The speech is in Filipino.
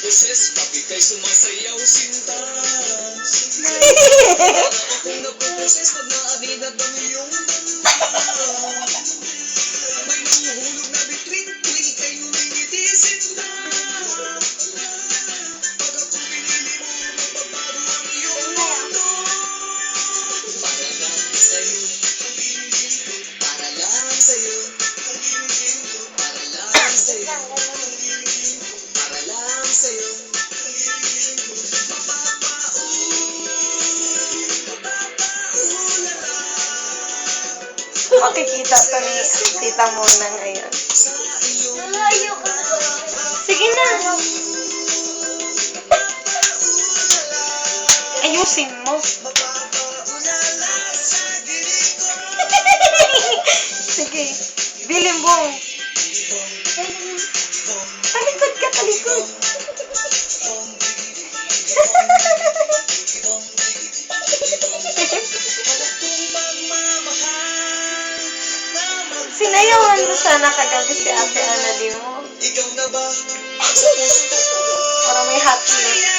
Napuposes, pabigay sumasayaw sinta. Kung napuposes, pag naaninad ang iyong ganda. May nahuhulog na bitwing-twing, kay ngumingiti sinta. Pag ako pinili mo, mababago ang iyong mundo. Para lang sa'yo, para lang sa'yo, para lang sa'yo. Sa'yo, makikita to ni Tita Mona ngayon. Sige na. Ayusin mo. Sige. Bilimbong. Talikod ka, talikod. Sinayawan mo sana kagabi si Ate Ana, di mo? Ikaw na ba? Para may hot lip.